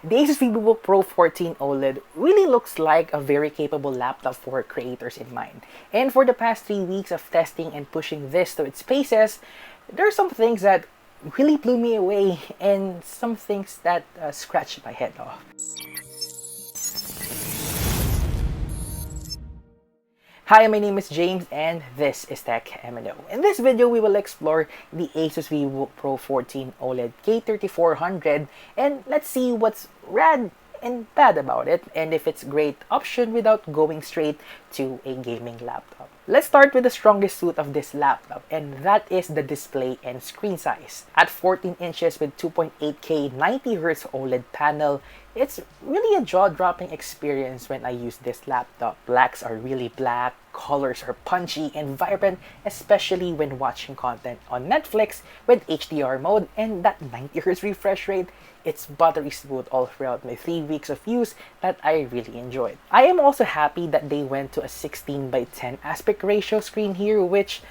The Asus Vivobook Pro 14 OLED really looks like a very capable laptop for creators in mind. And for the past 3 weeks of testing and pushing this to its paces, there are some things that really blew me away and some things that scratched my head off. Hi, my name is James and this is Tech M.N.O. In this video, we will explore the Asus Vivobook Pro 14 OLED K3400 and let's see what's rad and bad about it and if it's a great option without going straight to a gaming laptop. Let's start with the strongest suit of this laptop, and that is the display and screen size. At 14 inches with 2.8K 90Hz OLED panel, it's really a jaw-dropping experience when I use this laptop. Blacks are really black, colors are punchy and vibrant, especially when watching content on Netflix with HDR mode, and that 90Hz refresh rate, it's buttery smooth all throughout my 3 weeks of use that I really enjoyed. I am also happy that they went to a 16:10 aspect ratio screen here, which,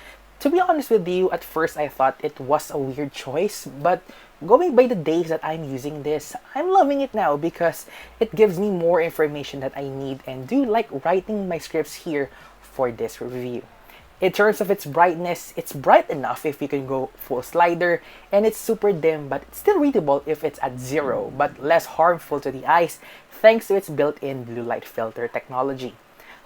to be honest with you, at first I thought it was a weird choice, but going by the days that I'm using this, I'm loving it now because it gives me more information that I need and do like writing my scripts here for this review. In terms of its brightness, it's bright enough if you can go full slider, and it's super dim but it's still readable if it's at 0, but less harmful to the eyes thanks to its built-in blue light filter technology.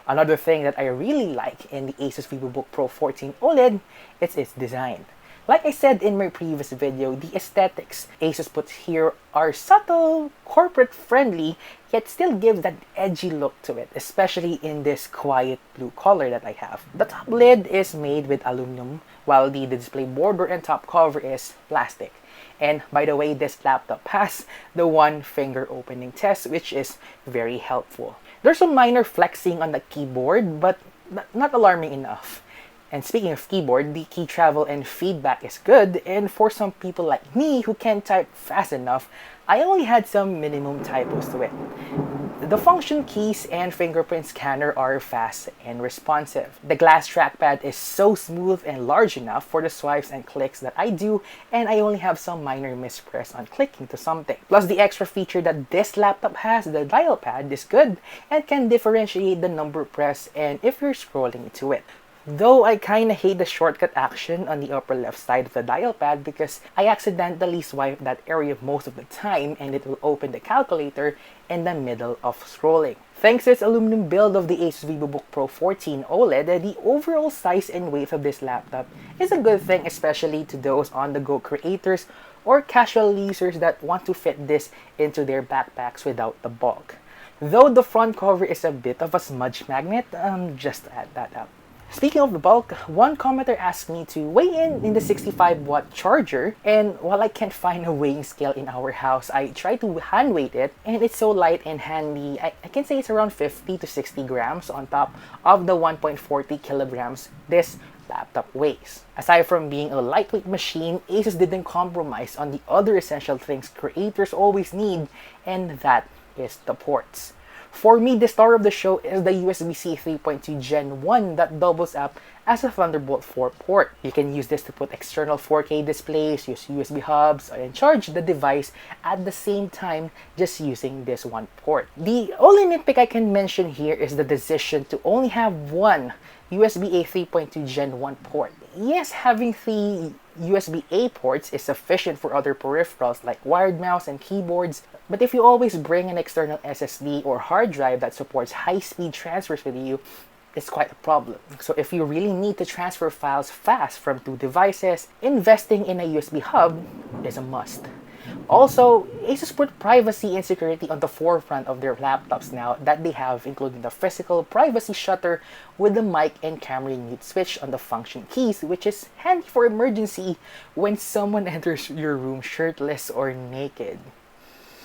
Another thing that I really like in the Asus Vivobook Pro 14 OLED is its design. Like I said in my previous video, the aesthetics Asus puts here are subtle, corporate-friendly, yet still give that edgy look to it, especially in this quiet blue color that I have. The top lid is made with aluminum, while the display border and top cover is plastic. And by the way, this laptop has the one-finger opening test, which is very helpful. There's some minor flexing on the keyboard, but not alarming enough. And speaking of keyboard, the key travel and feedback is good, and for some people like me who can't type fast enough, I only had some minimum typos to it. The function keys and fingerprint scanner are fast and responsive. The glass trackpad is so smooth and large enough for the swipes and clicks that I do, and I only have some minor mispress on clicking to something. Plus, the extra feature that this laptop has, the dial pad, is good and can differentiate the number pressed and if you're scrolling to it. Though I kinda hate the shortcut action on the upper left side of the dial pad because I accidentally swipe that area most of the time and it will open the calculator in the middle of scrolling. Thanks to its aluminum build of the Asus Vivobook Pro 14 OLED, the overall size and weight of this laptop is a good thing, especially to those on-the-go creators or casual users that want to fit this into their backpacks without the bulk. Though the front cover is a bit of a smudge magnet, just to add that up. Speaking of the bulk, one commenter asked me to weigh in the 65-watt charger, and while I can't find a weighing scale in our house, I tried to hand weight it, and it's so light and handy. I can say it's around 50 to 60 grams on top of the 1.40 kilograms this laptop weighs. Aside from being a lightweight machine, Asus didn't compromise on the other essential things creators always need, and that is the ports. For me, the star of the show is the USB-C 3.2 Gen 1 that doubles up as a Thunderbolt 4 port. You can use this to put external 4K displays, use USB hubs, and charge the device at the same time just using this one port. The only nitpick I can mention here is the decision to only have one USB-A 3.2 Gen 1 port. Yes, having 3 USB-A ports is sufficient for other peripherals like wired mouse and keyboards, but if you always bring an external SSD or hard drive that supports high-speed transfers with you, it's quite a problem. So if you really need to transfer files fast from 2 devices, investing in a USB hub is a must. Also, Asus put privacy and security on the forefront of their laptops now that they have, including the physical privacy shutter with the mic and camera mute switch on the function keys, which is handy for emergency when someone enters your room shirtless or naked,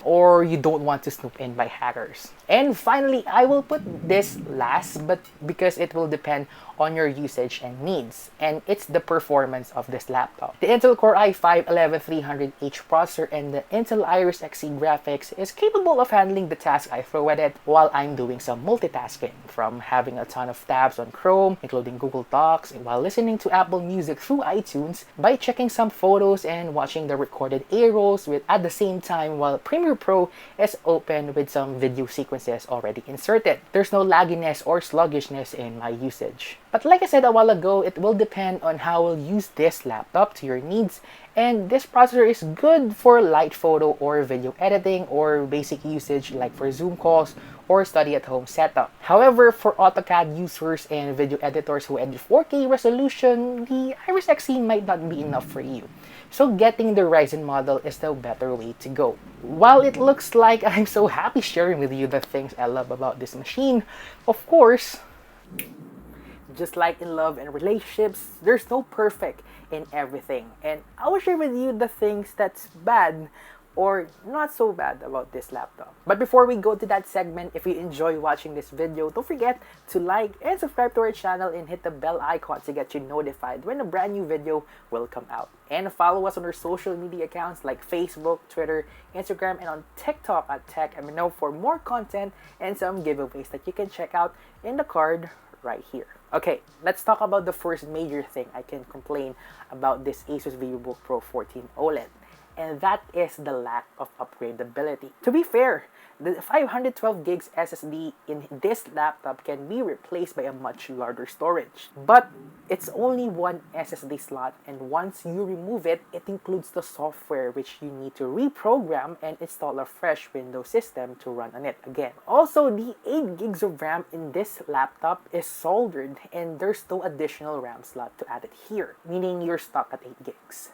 or you don't want to snoop in by hackers. And finally, I will put this last, but because it will depend on your usage and needs, and it's the performance of this laptop. The Intel Core i5-11300H processor and the Intel Iris Xe graphics is capable of handling the task I throw at it while I'm doing some multitasking, from having a ton of tabs on Chrome, including Google Docs, while listening to Apple Music through iTunes, by checking some photos and watching the recorded A-rolls with at the same time while Premiere Premiere Pro is open with some video sequences already inserted. There's no lagginess or sluggishness in my usage. But like I said a while ago, it will depend on how we'll use this laptop to your needs, and this processor is good for light photo or video editing or basic usage like for Zoom calls or study at home setup. However, for AutoCAD users and video editors who edit 4K resolution, the Iris Xe might not be enough for you. So getting the RYZEN model is the better way to go. While it looks like I'm so happy sharing with you the things I love about this machine, of course, just like in love and relationships, there's no perfect in everything. And I will share with you the things that's bad or not so bad about this laptop. But before we go to that segment, if you enjoy watching this video, don't forget to like and subscribe to our channel and hit the bell icon to get you notified when a brand new video will come out. And follow us on our social media accounts like Facebook, Twitter, Instagram, and on TikTok at M.N.O for more content and some giveaways that you can check out in the card right here. Okay, let's talk about the first major thing I can complain about this Asus Vivobook Pro 14 OLED. And that is the lack of upgradability. To be fair, the 512 gigs SSD in this laptop can be replaced by a much larger storage. But it's only one SSD slot, and once you remove it, it includes the software which you need to reprogram and install a fresh Windows system to run on it again. Also, the 8 gigs of RAM in this laptop is soldered and there's no additional RAM slot to add it here, meaning you're stuck at 8 gigs.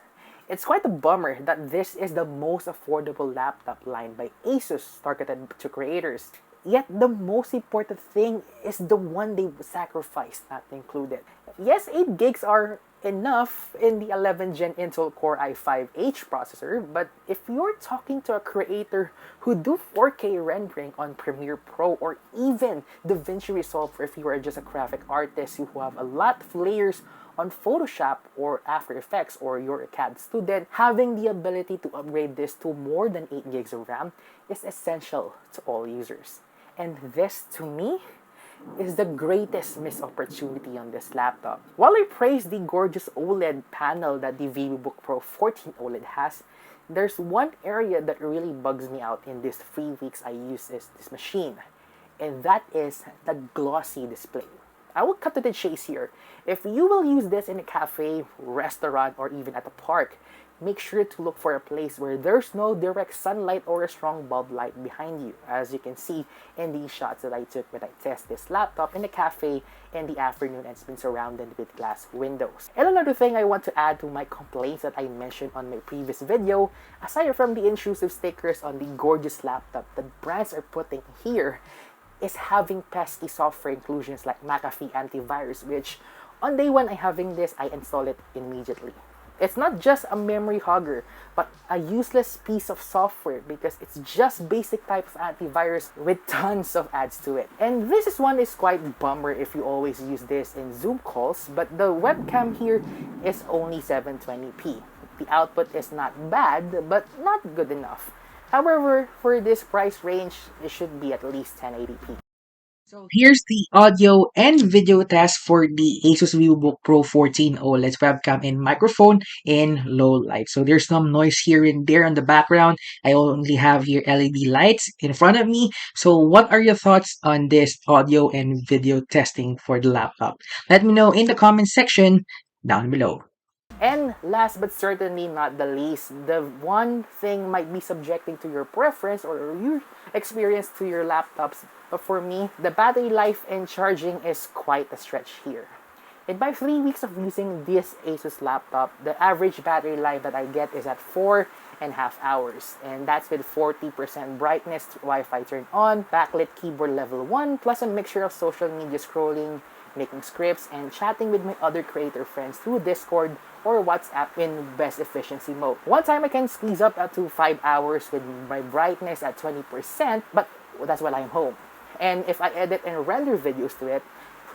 It's quite a bummer that this is the most affordable laptop line by Asus targeted to creators. Yet the most important thing is the one they sacrificed not included. Yes, 8 gigs are enough in the 11th Gen Intel Core i5H processor, but if you're talking to a creator who do 4K rendering on Premiere Pro or even DaVinci Resolve, or if you are just a graphic artist who have a lot of layers on Photoshop or After Effects, or you're a CAD student, having the ability to upgrade this to more than 8 gigs of RAM is essential to all users. And this, to me, is the greatest missed opportunity on this laptop. While I praise the gorgeous OLED panel that the Vivobook Pro 14 OLED has, there's one area that really bugs me out in these 3 weeks I use this machine, and that is the glossy display. I will cut to the chase here. If you will use this in a cafe, restaurant, or even at a park, make sure to look for a place where there's no direct sunlight or a strong bulb light behind you, as you can see in these shots that I took when I test this laptop in a cafe in the afternoon and it's been surrounded with glass windows. And another thing I want to add to my complaints that I mentioned on my previous video, aside from the intrusive stickers on the gorgeous laptop that brands are putting here, is having pesky software inclusions like McAfee antivirus, which on day one I having this, I install it immediately. It's not just a memory hogger, but a useless piece of software because it's just basic type of antivirus with tons of ads to it. And this one is quite bummer if you always use this in Zoom calls, but the webcam here is only 720p. The output is not bad, but not good enough. However, for this price range, it should be at least 1080p. So here's the audio and video test for the Asus Vivobook Pro 14 OLED webcam and microphone in low light. So there's some noise here and there in the background. I only have here LED lights in front of me. So what are your thoughts on this audio and video testing for the laptop? Let me know in the comment section down below. And last but certainly not the least, the one thing might be subjecting to your preference or your experience to your laptops. But for me, the battery life and charging is quite a stretch here. In my 3 weeks of using this Asus laptop, the average battery life that I get is at 4.5 hours. And that's with 40% brightness, Wi-Fi turned on, backlit keyboard level 1, plus a mixture of social media scrolling, making scripts, and chatting with my other creator friends through Discord or WhatsApp in best efficiency mode. One time I can squeeze up to 5 hours with my brightness at 20%, but that's while I'm home. And if I edit and render videos to it,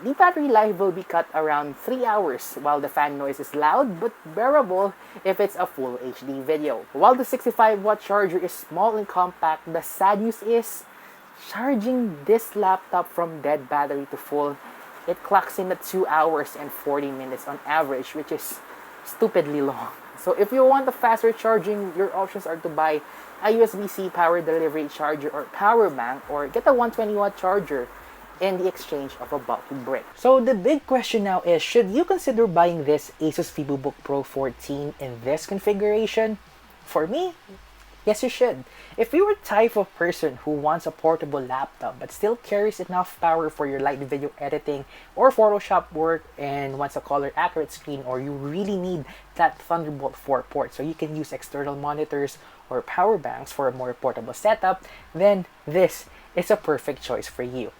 the battery life will be cut around 3 hours, while the fan noise is loud but bearable if it's a full HD video. While the 65-watt charger is small and compact, the sad news is charging this laptop from dead battery to full, it clocks in at 2 hours and 40 minutes on average, which is stupidly long. So if you want the faster charging, your options are to buy a USB-C power delivery charger or power bank, or get a 120-watt charger in the exchange of a bulky brick. So the big question now is, should you consider buying this Asus Vivobook Pro 14 in this configuration? For me, yes, you should. If you're a type of person who wants a portable laptop but still carries enough power for your light video editing or Photoshop work and wants a color accurate screen, or you really need that Thunderbolt 4 port so you can use external monitors or power banks for a more portable setup, then this is a perfect choice for you.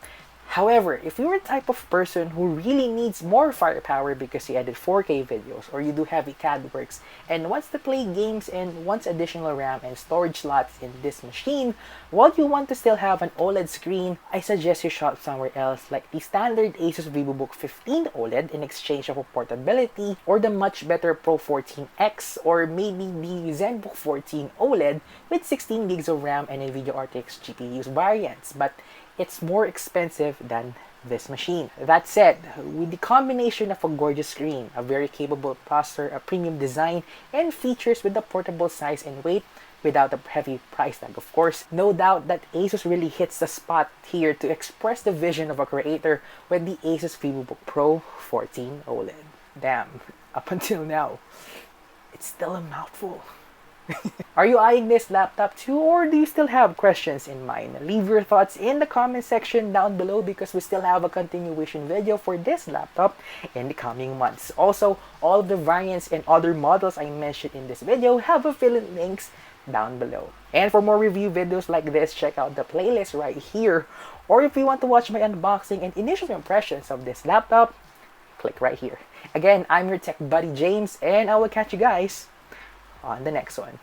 However, if you're a type of person who really needs more firepower because you edit 4K videos or you do heavy CAD works and wants to play games and wants additional RAM and storage slots in this machine, while you want to still have an OLED screen, I suggest you shop somewhere else, like the standard Asus Vivobook 15 OLED in exchange of a portability, or the much better Pro 14X, or maybe the ZenBook 14 OLED with 16 gigs of RAM and NVIDIA RTX GPUs variants. But it's more expensive than this machine. That said, with the combination of a gorgeous screen, a very capable processor, a premium design, and features with the portable size and weight, without a heavy price tag of course, no doubt that Asus really hits the spot here to express the vision of a creator with the Asus Vivobook Pro 14 OLED. Damn, up until now, it's still a mouthful. Are you eyeing this laptop too, or do you still have questions in mind? Leave your thoughts in the comment section down below, because we still have a continuation video for this laptop in the coming months. Also, all of the variants and other models I mentioned in this video have affiliate links down below. And for more review videos like this, check out the playlist right here. Or if you want to watch my unboxing and initial impressions of this laptop, click right here. Again, I'm your tech buddy James, and I will catch you guys on the next one.